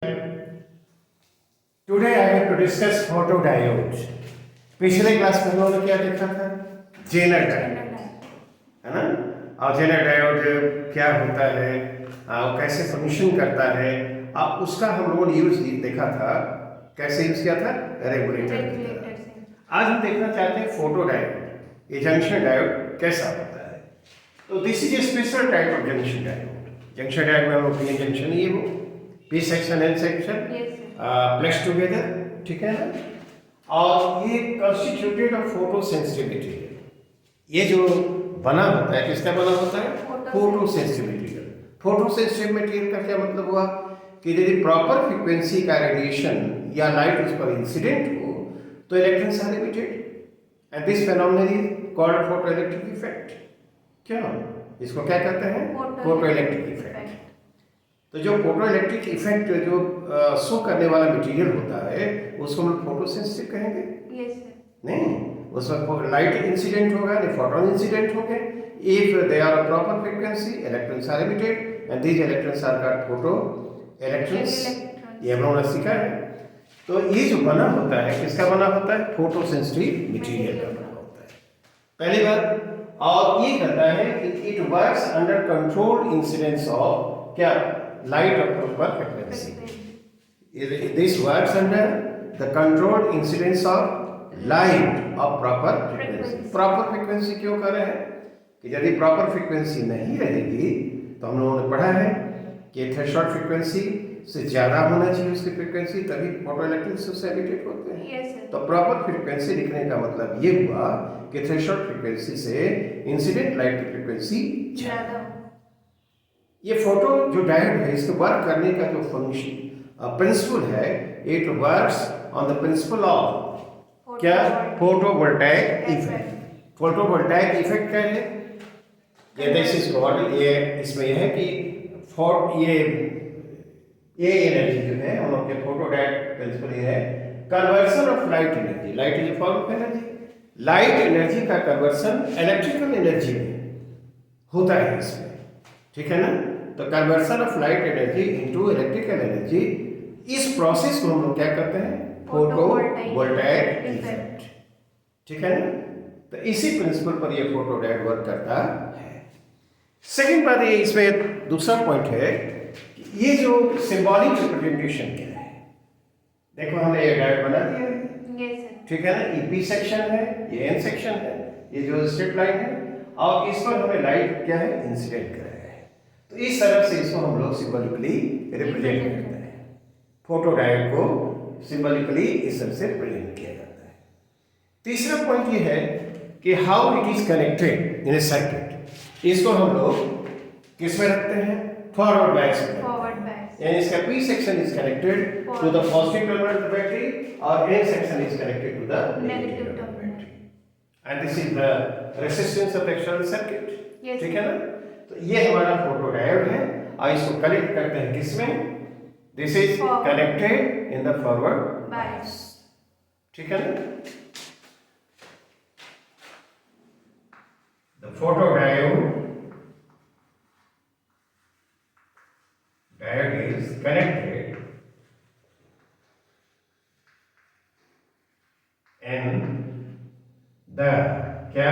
Today I have to discuss photodiodes. पिछले class में हम लोगों ने क्या देखा था? जेनर डायोड, है ना? और जेनर डायोड क्या होता है, और कैसे फंक्शन करता है, और उसका हम लोगों ने यूज देखा था। कैसे यूज किया था? रेगुलेटर की तरह। आज हम देखना चाहते हैं फोटोडायोड, ये जंक्शन डायोड कैसा होता है। तो this is a special type of junction diode. Junction diode में हम लोग पी जंक्शन, ये वो P section N section place together, ठीक है ना। और ये constituted of photo sensitive material. ये जो बना होता है किसका बना होता है? Photo sensitive material. Photo sensitive material का क्या मतलब हुआ कि यदि प्रॉपर फ्रीक्वेंसी का रेडिएशन या लाइट उस पर इंसिडेंट हो तो electrons are emitted and this phenomenon is called photo electric effect. क्या इसको क्या कहते हैं? Photo electric effect. तो जो फोटो इलेक्ट्रिक इफेक्ट जो शो करने वाला मटेरियल होता है उसको हम फोटो सेंसिटिव कहेंगे। yes, sir. नहीं, उसमें लाइट इंसिडेंट होगा, नहीं फोटोन इंसिडेंट होंगे। If they are a proper frequency electrons are emitted and these electrons are called photo electrons. ये हम लोगों ने सीखा है। तो ये जो बना होता है किसका बना होता है? फोटो सेंसिटिव मटेरियल का बना होता है, पहली बात। और ये कहता है कि it works under controlled incidence of क्या? Light of proper frequency. This works under the controlled incidence of light of proper frequency. Proper frequency क्यों कर रहे हैं कि यदि proper frequency नहीं रहेगी तो हम लोगों ने पढ़ा है कि थ्रेशोल्ड फ्रीक्वेंसी से ज़्यादा होना चाहिए उसकी फ्रीक्वेंसी, तभी फोटो इलेक्ट्रिक से एमिटेड होते हैं। yes, sir. तो प्रॉपर फ्रीक्वेंसी लिखने का मतलब ये हुआ कि थ्रेशोल्ड फ्रीक्वेंसी से इंसिडेंट लाइट की फ्रीक्वेंसी ज़्यादा। ये फोटो जो डायोड है इसके वर्क करने का जो फंक्शन प्रिंसिपल है, it works on the principle of क्या? Photovoltaic effect. फोटोवोल्टाइक इफेक्ट क्या है? ये दिस इज कॉल्ड, ये इसमें यह है कि ये एनर्जी जो है हम लोग के फोटोडायोड प्रिंसिपल ये है conversion of light energy. Light is a form of energy. Light energy का कन्वर्सन इलेक्ट्रिकल एनर्जी में होता है इसमें, ठीक है ना। तो conversion of light energy into electrical energy, इस प्रोसेस को हम लोग क्या करते हैं? फोटोवोल्टाइक इफेक्ट, ठीक है ना। तो इसी प्रिंसिपल पर ये फोटोडायोड वर्क करता है। सेकंड बात ये इसमें दूसरा पॉइंट है कि ये जो सिंबॉलिक रिप्रेजेंटेशन क्या है, देखो हमने ये डायोड बना दिया है, yes, sir. ठीक है ना। ये पी सेक्शन है, ये एन सेक्शन है, ये जो स्ट्रेट लाइन है, और इस पर हमें लाइट क्या है? इंसिडेंट कर रहा है। तो इस तरह से इसको हम लोग सिंबॉलिकली रिप्रेजेंट करते हैं। फोटोडायोड को सिंबॉलिकली इस तरह से रिप्रेजेंट किया जाता है। तीसरा पॉइंट ये है कि how it is connected in A circuit. इसको हम लोग किस में रखते हैं? फॉरवर्ड बायस में। Forward bias. यानी इसका P section is connected to the positive terminal of the battery और N section is connected to the negative terminal of the battery. And this is the resistance of external circuit, Yes, ठीक है ना। तो ये हमारा photodiode है और इसको कनेक्ट करते हैं किसमें? This is connected in the forward बायस, ठीक है ना। The photodiode is connected in the क्या?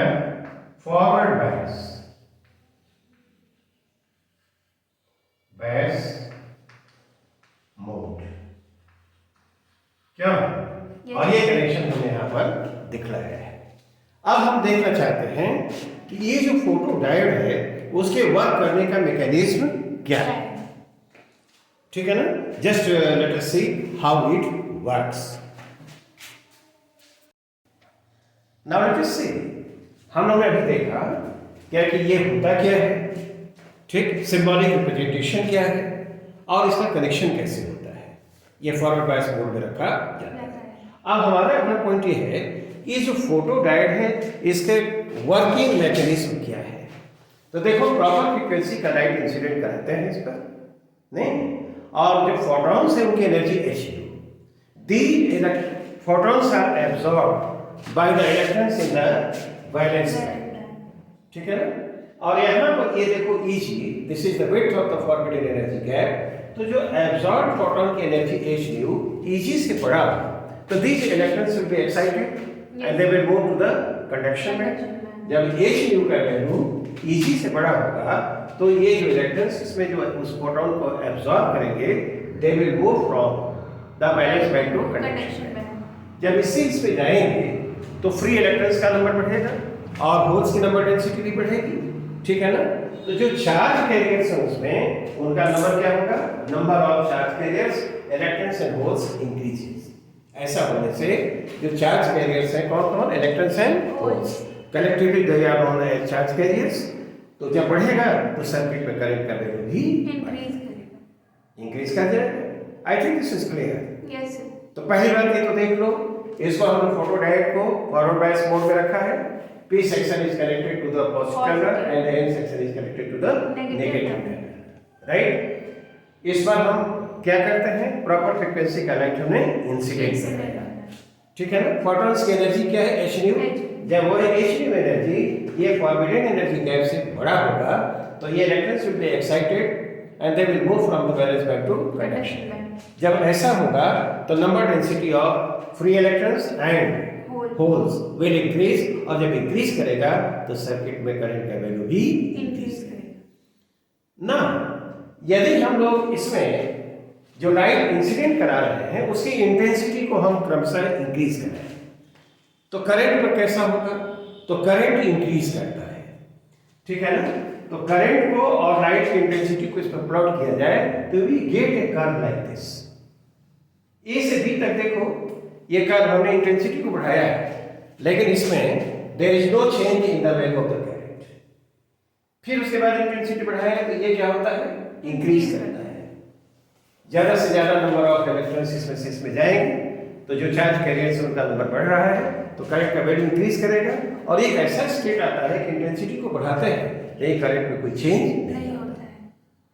फॉरवर्ड बायस मोड, क्या? और ये कनेक्शन हमने यहाँ पर दिखलाया है। अब हम देखना चाहते हैं कि ये जो फोटोडायोड है उसके वर्क करने का मैकेनिज्म क्या है, ठीक है ना। Just let us see how it works. Now let us see, हम लोगों ने अभी देखा क्या कि ये होता क्या है, ठीक, सिंबॉलिक रिप्रेजेंटेशन क्या है और इसका कनेक्शन कैसे होता है। ये फॉरवर्ड बायस मोड में रखा जाता है। अब हमारा अगला पॉइंट ये है कि जो फोटोडायोड है इसके वर्किंग मैकेनिज्म क्या है। तो देखो प्रॉपर फ्रीक्वेंसी का लाइट इंसिडेंट करते हैं इस पर, नहीं, और जो फोटॉन्स है उनकी energy h u, the photons are absorbed by the electrons in the valence band, ठीक है ना। और यहाँ पर ये देखो Eg, this is the width of the forbidden energy gap, तो जो एब्जॉर्ब प्रोटॉन की एनर्जी एच न्यू Eg से बड़ा तो these electrons will be excited and they will move to the conduction band. जब H न्यू का value Eg से बड़ा होगा तो ये जो इलेक्ट्रॉन्स इसमें जो उस प्रोटॉन को एब्जॉर्ब करेंगे they will move from the valence band to conduction band. जब इसी पे जाएंगे तो फ्री इलेक्ट्रॉन्स का नंबर बढ़ेगा और होल्स की नंबर डेंसिटी भी बढ़ेगी, ठीक है ना। तो जो चार्ज कैरियर्स हैं उसमें उनका नंबर क्या होगा, number of charge carriers electrons and holes increases. ऐसा होने से जो चार्ज कैरियर्स हैं कौन कौन, electrons and holes, collectively they are known as charge carriers. तो जब बढ़ेगा तो सर्किट में करंट का वैल्यू भी इंक्रीज कर जाएगा। आई think this is clear. Yes. तो पहली बात ये तो देख लो, इसको हमने फोटोडायोड को फॉरवर्ड बायस मोड में रखा है। P section is connected to the positive terminal and the N section is connected to the negative terminal, right? इस बार हम क्या करते हैं, प्रॉपर फ्रीक्वेंसी का लाइट हमें इंसिडेंट करना है, ठीक है ना। फोटॉन्स की एनर्जी क्या है, h न्यू। जब वो h न्यू एनर्जी ये फॉरबिडन एनर्जी गैप से बड़ा होगा तो ये electrons will be excited and they will move from the valence band to conduction band. जब ऐसा होगा तो number density of free electrons and holes will increase, और जब इंक्रीज करेगा तो सर्किट में करंट का वैल्यू भी इंक्रीज करेगा ना। यदि हम लोग इसमें जो लाइट इंसिडेंट करा रहे हैं उसकी इंटेंसिटी को हम क्रमशः इंक्रीज कर रहे हैं तो करंट पर कैसा होगा, तो करंट इंक्रीज करता है, ठीक है ना। तो करंट को और लाइट की इंटेंसिटी को इस पर प्लॉट किया जाए तो we get a curve like this. A से बी तक देखो ये कर्व हमने इंटेंसिटी को बढ़ाया है लेकिन इसमें there is no change in the value of the current. फिर उसके बाद इंटेंसिटी बढ़ाया तो ये क्या होता है, इंक्रीज करता है। ज्यादा से ज्यादा नंबर ऑफ इलेक्ट्रॉन्स इसमें से इसमें जाएंगे तो जो चार्ज कैरियर्स उनका नंबर बढ़ रहा है तो करंट का वैल्यू इंक्रीज करेगा। और एक ऐसा स्टेट आता है कि इंटेंसिटी को बढ़ाते हैं लेकिन करंट में कोई चेंज नहीं होता है।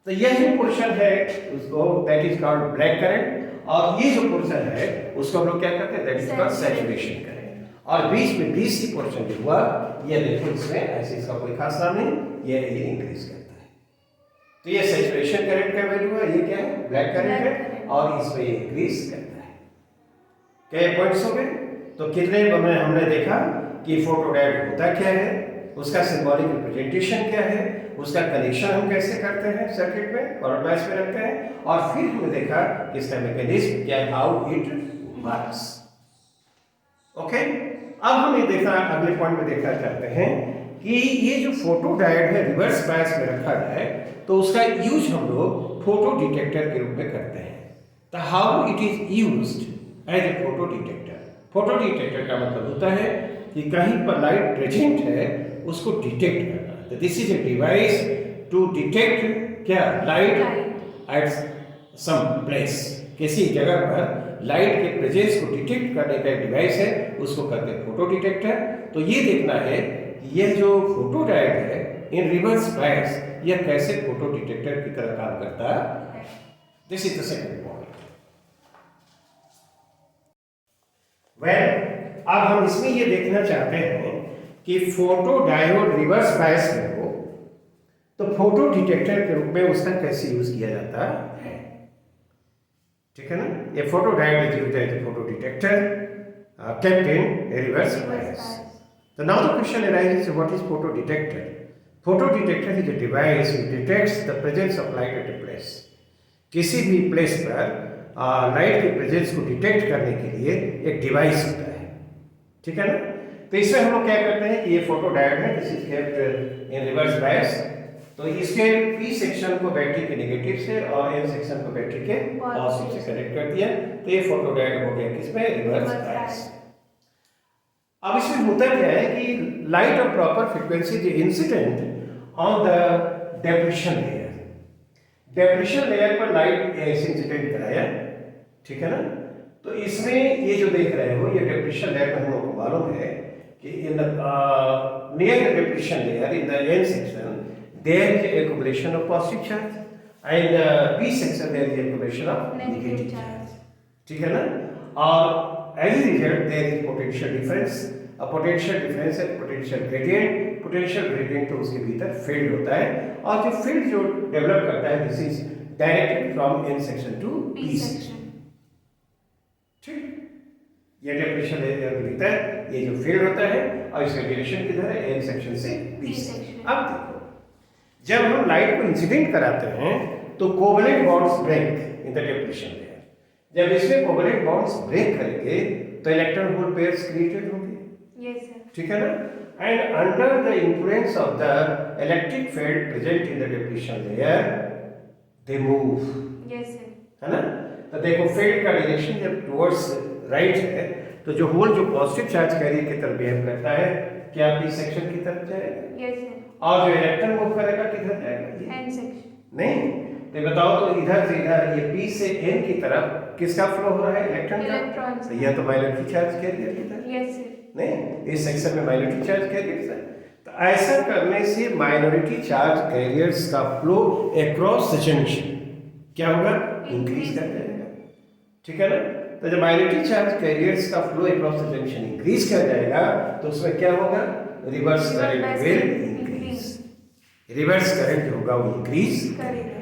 तो यह जो पोर्शन है उसको that is called black currant, और ये जो पोर्शन है उसको हम लोग क्या कहते हैं, that is called saturation current. और बीच में BC पोर्शन जो हुआ ये देखो इसमें ऐसे इसका कोई खास नाम नहीं, ये इंक्रीज करता है। तो ये सैचुरेशन करंट का वैल्यू है, ये क्या है, ब्लैक करंट है, और इसमें ये इंक्रीज करता है। क्या पॉइंट्स हो गए। तो कितने में हमने देखा कि फोटोडायोड होता क्या है, उसका सिंबॉलिक रिप्रेजेंटेशन क्या है, उसका कनेक्शन हम कैसे करते हैं सर्किट में, फॉरवर्ड बायस में रखते हैं, और फिर हमने देखा कि इसका मैकेनिज्म क्या है, हाउ इट वर्क्स। ओके, अब हम ये देखना अगले पॉइंट में देखना चाहते हैं कि ये जो फोटोडायोड है रिवर्स बायस में रखा जाए तो उसका यूज हम लोग फोटो डिटेक्टर के रूप में करते हैं। तो how it is used as a photo detector. Photo detector का मतलब होता है कि कहीं पर लाइट प्रेजेंट है उसको डिटेक्ट करना। तो this is a device to detect क्या, लाइट एट सम प्लेस, किसी जगह पर लाइट के प्रेजेंस को डिटेक्ट करने का एक डिवाइस है, उसको कहते हैं फोटो डिटेक्टर। तो ये देखना है कि यह जो फोटोडायोड है इन रिवर्स बायस यह कैसे फोटो डिटेक्टर की तरह काम करता है। This is the second point. Well, अब हम इसमें ये देखना चाहते हैं कि फोटोडायोड रिवर्स बायस में हो तो फोटो डिटेक्टर के रूप में उसका कैसे यूज किया जाता है, ठीक है ना। ये photodiode is used as a photo detector kept in a reverse bias. So now the question arises, what is photo detector? Photo detector is a device which detects the presence of light at a place. किसी भी place पर light के presence को detect करने के लिए एक device होता है, ठीक है ना। तो इसमें हम लोग क्या करते हैं कि ये फोटोडायोड है, this is kept in reverse bias. तो इसके P सेक्शन को बैटरी के नेगेटिव से और N सेक्शन को बैटरी के पॉजिटिव से कनेक्ट कर दिया तो ये फोटोडायोड हो गया किसमें, रिवर्स बायस। अब इसमें होता क्या है कि light of proper frequency is incident on the depression layer. Depression layer पर लाइट ऐसे इंसिडेंट कराया, ठीक है ना। तो इसमें ये जो देख रहे हो ये डेप्रेशन लेयर में हम लोग को मालूम है कि in the near the depression layer in the N section there is accumulation of positive charge and P section there is accumulation of negative charge, ठीक है ना। और as a result there is potential difference, a potential difference है potential gradient, potential gradient तो उसके भीतर field होता है और जो फील्ड जो डेवलप करता है this is directed from N section to P section. ठीक, ये डेफिनेशन है भीतर ये जो फील्ड होता है और इसका डायरेक्शन किधर है, एन सेक्शन से पी सेक्शन। अब देखो जब हम लाइट को इंसिडेंट कराते हैं तो covalent bonds break in the definition layer. जब इसमें कोवलेंट बॉन्ड्स ब्रेक करेंगे तो इलेक्ट्रॉन होल पेयर्स क्रिएटेड होंगे। Yes sir. ठीक है ना, and under the influence of the electric field present in the definition layer they move. Yes sir. है ना, तो देखो फील्ड का डायरेक्शन जब टुवर्ड्स राइट है तो जो होल जो पॉजिटिव चार्ज कैरियर की तरफ बिहेव करता है क्या पी सेक्शन की तरफ जाएगा। Yes sir. और जो इलेक्ट्रॉन मूव करेगा किधर जाएगा, एन सेक्शन। नहीं तो बताओ तो इधर से इधर ये पी से एन की तरफ किसका फ्लो हो रहा है, इलेक्ट्रॉन का। तो यह तो माइनॉरिटी चार्ज कैरियर की तरफ। Yes sir. नहीं इस सेक्शन में माइनॉरिटी चार्ज कैरियर्स है, तो ऐसा करने से माइनॉरिटी चार्ज कैरियर्स का फ्लो अक्रॉस द जंक्शन क्या होगा, इंक्रीज कर जाएगा। ठीक है ना, तो जब माइनॉरिटी चार्ज कैरियर्स का flow across the junction increase कर जाएगा तो उसमें क्या होगा, reverse current will increase. Reverse current जो होगा वो इंक्रीज करेगा।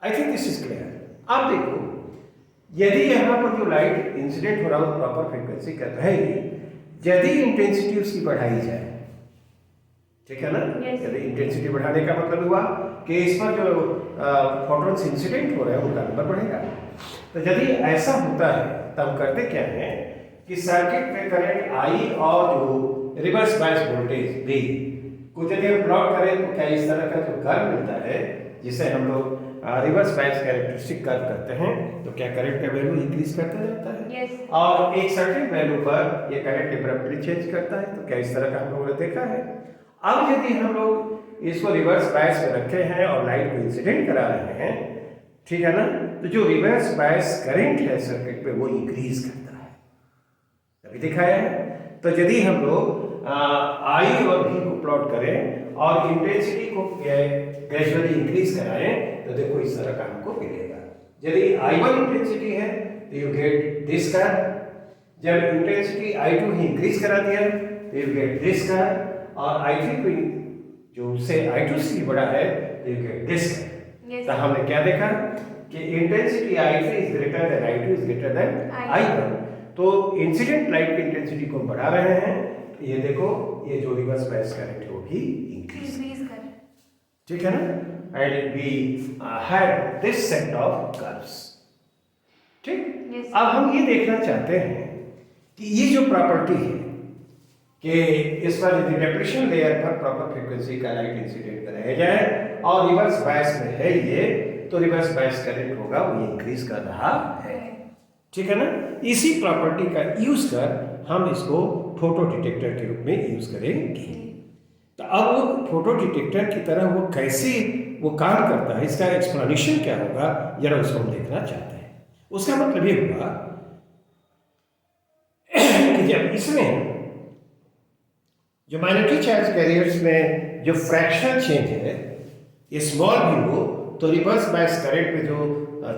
आई थिंक दिस इज क्लियर। अब देखो यदि यहाँ पर जो लाइट इंसिडेंट हो रहा हो प्रॉपर फ्रीक्वेंसी का रहेगी, यदि इंटेंसिटी उसकी बढ़ाई जाए, ठीक है ना, यदि इंटेंसिटी बढ़ाने का मतलब हुआ कि इस पर जो फोटॉन्स इंसिडेंट हो रहे हैं उनका नंबर बढ़ेगा। तो यदि ऐसा होता है तो हम करते क्या है कि सर्किट में करंट आई और जो रिवर्स बायस वोल्टेज भी कुछ यदि हम प्लॉट करें तो क्या इस तरह का जो कर्व मिलता है जिसे हम लोग रिवर्स बायस कैरेक्टरिस्टिक कर्व करते हैं, तो क्या करंट का वैल्यू इंक्रीज करता जाता है। yes. और एक सर्टेन वैल्यू पर ये करंट एब्रप्टली चेंज करता है, तो क्या इस तरह का हम लोगों ने देखा है। अब यदि हम लोग इसको रिवर्स बायस में रखे हैं और लाइट को इंसिडेंट करा रहे हैं, ठीक है ना, तो जो रिवर्स बायस करंट है सर्किट में वो इंक्रीज करता है, अभी दिखाया है। तो यदि हम लोग आई और भी को प्लॉट करें और इंटेंसिटी को ग्रेजुअली इंक्रीज कराएं तो देखो इस तरह का हमको मिलेगा। यदि I1 इंटेंसिटी है तो यू गेट दिस कर्व, जब इंटेंसिटी I2 ही इंक्रीज करा दिया तो यू गेट दिस कर्व, और I3 को जो उससे I2 से बड़ा है तो यू गेट दिस कर्व। तो हमने क्या देखा कि intensity I3 is greater than I2 is greater than I1, तो इंसिडेंट लाइट की इंटेंसिटी को बढ़ा रहे हैं, तो ये देखो ये जो रिवर्स बायस करंट है वो भी इंक्रीज कर, ठीक है ना, and we had this set of curves। ठीक, अब हम ये देखना चाहते हैं कि ये जो प्रॉपर्टी है कि इस पर यदि डिप्रेशन लेयर पर प्रॉपर फ्रीक्वेंसी का लाइट इंसिडेंट कराया जाए और रिवर्स बायस में है ये, तो रिवर्स बायस करंट होगा वो इंक्रीज कर रहा है। ठीक है ना, इसी प्रॉपर्टी का यूज कर हम इसको फोटो डिटेक्टर के रूप में यूज करेंगे। तो अब वो फोटो डिटेक्टर की तरह वो कैसे वो काम करता है, इसका एक्सप्लेनेशन क्या होगा जरा उसको हम देखना चाहते हैं। उसका मतलब ये हुआ कि जब इसमें जो माइनॉरिटी चार्ज कैरियर्स में जो फ्रैक्शनल चेंज है ये स्मॉल भी हो तो रिवर्स बायस करंट में जो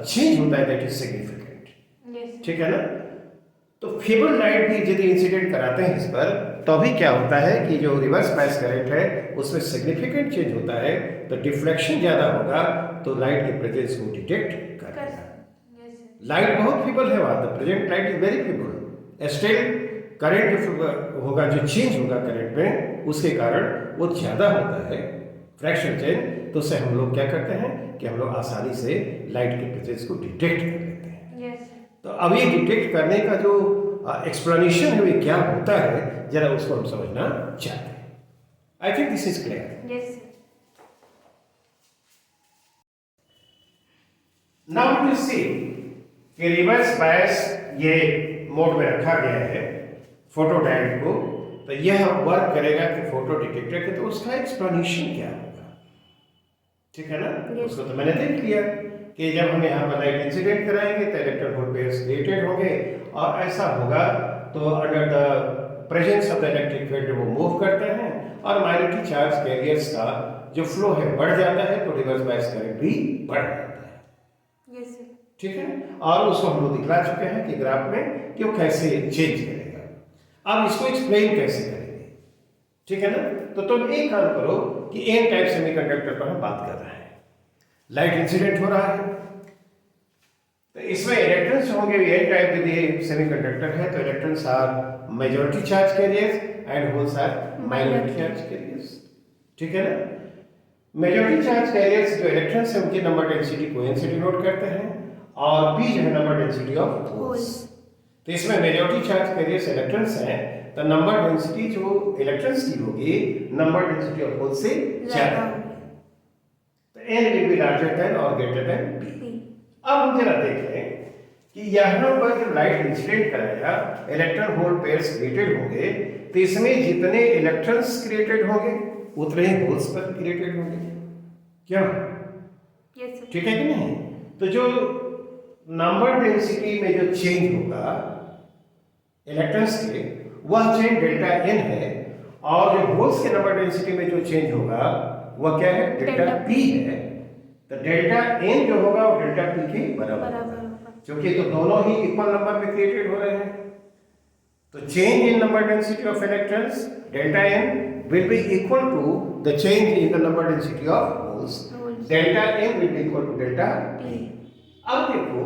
चेंज होता है दैट इज सिग्निफिकेंट। ठीक है ना, तो फेबल लाइट भी यदि इंसिडेंट कराते हैं इस पर तो भी क्या होता है कि जो रिवर्स बायस करंट है उसमें सिग्निफिकेंट चेंज होता है, तो डिफ्लेक्शन ज्यादा होगा तो लाइट के प्रेजेंस को डिटेक्ट करेगा। लाइट बहुत फेबल है वहां, the present light is very fable, still current जो होगा जो चेंज होगा करंट में उसके कारण वो ज्यादा होता है फ्रैक्शन चेंज, तो उससे हम लोग क्या करते हैं कि हम लोग आसानी से लाइट के प्रेजेंस को डिटेक्ट कर लेते हैं। तो अब ये डिटेक्ट करने का जो एक्सप्लेनेशन है वो क्या होता है जरा उसको हम समझना चाहते हैं। I think this is clear. Now to see कि रिवर्स बायस ये मोड में रखा गया है फोटो डायोड को, तो यह वर्क करेगा कि फोटो डिटेक्टर के, तो उसका एक्सप्लेनेशन क्या होगा। ठीक है ना, उसको तो मैंने देख लिया कि जब हम यहाँ पर लाइट इंसिडेंट कराएंगे तो इलेक्ट्रॉन होल पेयर्स क्रिएटेड होंगे और ऐसा होगा तो under the presence of the electric field वो मूव करते हैं और माइनॉरिटी चार्ज कैरियर्स का जो फ्लो है बढ़ जाता है तो रिवर्स बायस करंट भी बढ़ जाता है। ठीक है, और उसको हम लोग दिखला चुके हैं कि ग्राफ में कि वो कैसे चेंज करेगा। अब इसको एक्सप्लेन कैसे करेंगे, ठीक है ना, तो तुम एक काम करो कि एन टाइप सेमीकंडक्टर पर हम बात कर रहे हैं, लाइट इंसिडेंट हो रहा है। तो इसमें इलेक्ट्रॉन्स होंगे, एन टाइप यदि सेमीकंडक्टर है तो electrons are majority charge carriers and holes are minority charge carriers. ठीक है ना। मेजॉरिटी चार्ज कैरियर्स जो इलेक्ट्रॉन्स है उनकी नंबर डेंसिटी को एन से डिनोट करते हैं और पी जो है नंबर डेंसिटी ऑफ होल्स। तो इसमें मेजॉरिटी चार्ज कैरियर्स इलेक्ट्रॉन्स हैं तो नंबर डेंसिटी जो इलेक्ट्रॉन्स की होगी नंबर डेंसिटी ऑफ होल्स से ज्यादा होगी। तो N will be larger than और ग्रेटर देन पी। अब हम जरा देखें कि यहाँ पर जब लाइट इंसिडेंट कराया इलेक्ट्रॉन होल पेयर्स क्रिएटेड होंगे तो इसमें जितने इलेक्ट्रॉन्स क्रिएटेड होंगे उतने ही होल्स पर क्रिएटेड होंगे। क्या यस सर। ठीक है कि नहीं। तो जो नंबर डेंसिटी में जो चेंज होगा इलेक्ट्रॉन्स के वह चेंज डेल्टा एन है और जो होल्स के नंबर डेंसिटी में जो चेंज होगा वह क्या है डेल्टा पी है। तो डेल्टा एन जो होगा वो डेल्टा पी के बराबर होगा क्योंकि तो दोनों ही इक्वल नंबर में क्रिएटेड हो रहे हैं। तो change in number density of electrons delta N will be equal to the change in the number density of holes. Delta n will be equal to delta p. अब देखो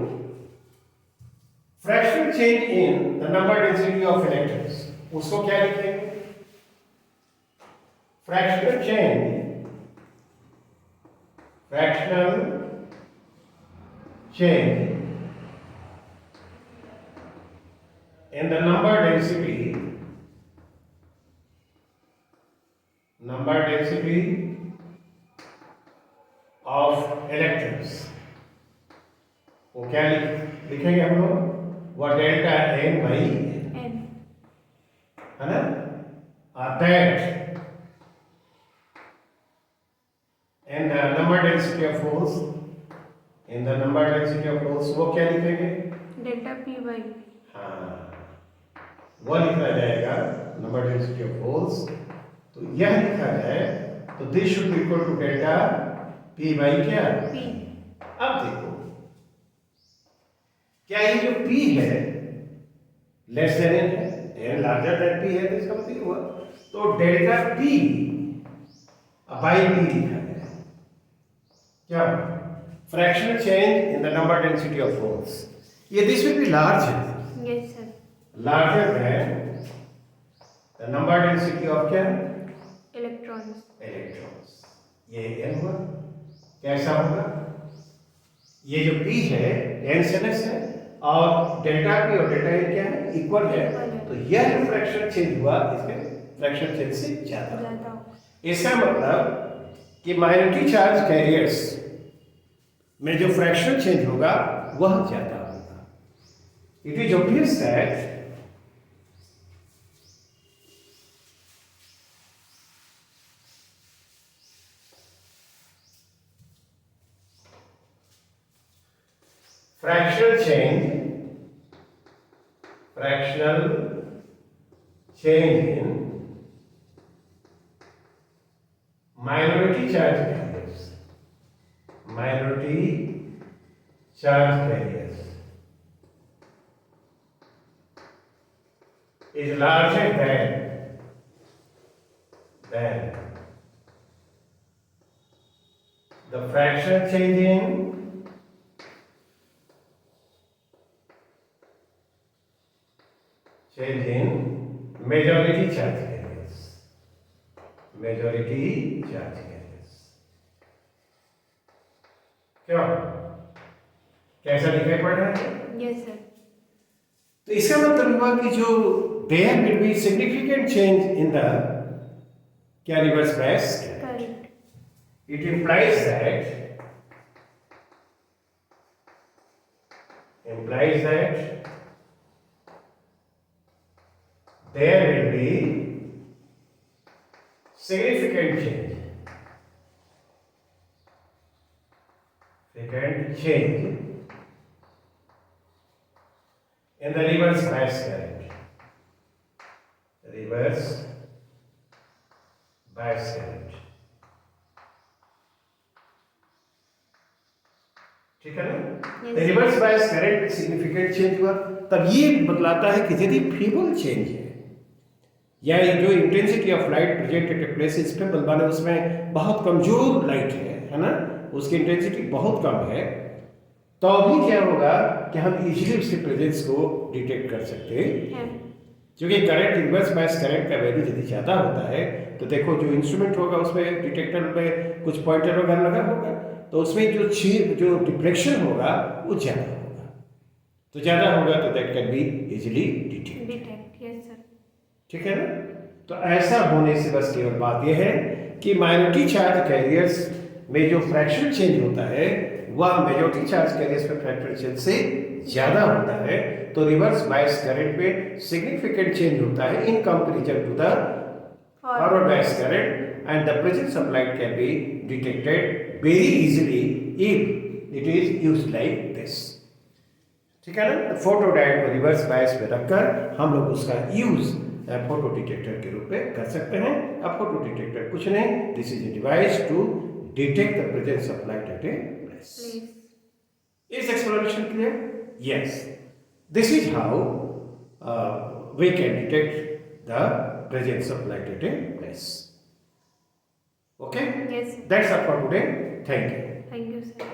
fractional change in the number density of electrons उसको क्या लिखेंगे? fractional change in the number density of electrons वो क्या लिखेंगे हम लोग वो डेल्टा एन बाई एन है ना। That in the number density of holes वो क्या लिखेंगे डेल्टा पी बाई। हाँ वो लिखा जाएगा नंबर डेंसिटी ऑफ होल्स। तो यह लिखा जाए तो this should be equal to delta P by क्या पी। अब देखो क्या ये जो पी है लेस देन एन है, एन लार्जर देन पी है तो इसका मतलब हुआ तो डेल्टा पी बाई पी लिखा गया। क्या fractional change in the number density of holes ये this will be larger yes sir. Larger than the number density of क्या इलेक्ट्रॉन्स। ये n हुआ। कैसा होगा ये जो p है n से लेस है और डेल्टा p और डेल्टा n क्या है इक्वल है तो यह जो फ्रैक्शन चेंज हुआ इसमें फ्रैक्शन चेंज से ज्यादा। इसका मतलब कि माइनॉरिटी चार्ज कैरियर्स में जो फ्रैक्शन चेंज होगा वह ज्यादा होगा। It is obvious that fractional change in minority charge carriers is larger than the fractional change in majority charge carriers। क्यों कैसा दिखाई पड़ रहा है? Yes sir. तो इसका मतलब हुआ कि जो there will be significant change in the क्या reverse bias correct. it implies that there will be significant change in the reverse bias current। ठीक है ना। Reverse bias current significant change हुआ तब ये बतलाता है कि यदि फीबल चेंज है या जो intensity of light present at a place spectrum बल्बाने उसमें बहुत कमजोर लाइट है ना उसकी इंटेंसिटी बहुत कम है, तो भी क्या होगा कि हम इजीली उसके प्रेजेंस को डिटेक्ट कर सकते हैं। है। क्योंकि करंट इन्वर्स बायस करंट का वैल्यू यदि ज़्यादा होता है तो देखो जो इंस्ट्रूमेंट होगा उसमें डिटेक्टर में कुछ पॉइंटर वगैरह लगा होगा, तो उसमें जो डिफ्लेक्शन होगा वो ज़्यादा होगा, तो ज़्यादा होगा तो that can be easily detect. Detect, yes sir. ठीक है ना? तो ऐसा होने से बस केवल बात यह है कि माइनॉरिटी चार्ज कैरियर्स में जो फ्रैक्शन चेंज होता है वह मेजॉरिटी चार्ज कैरियर्स में फ्रैक्शन चेंज से ज़्यादा होता है, तो रिवर्स बायस करंट में सिग्निफिकेंट चेंज होता है in comparison to the forward bias current, and the presence of light can be detected very easily if it is used like this. ठीक है ना? फोटो डायोड को रिवर्स बायस में रखकर हम लोग उसका यूज फोटो डिटेक्टर के रूप में कर सकते हैं। अब फोटो डिटेक्टर कुछ नहीं, this is a device to detect the presence of light at a place. Is explanation clear? Yes. This is how we can detect the presence of light at a place. Okay? Yes, sir. That's all for today. Thank you. Thank you, sir.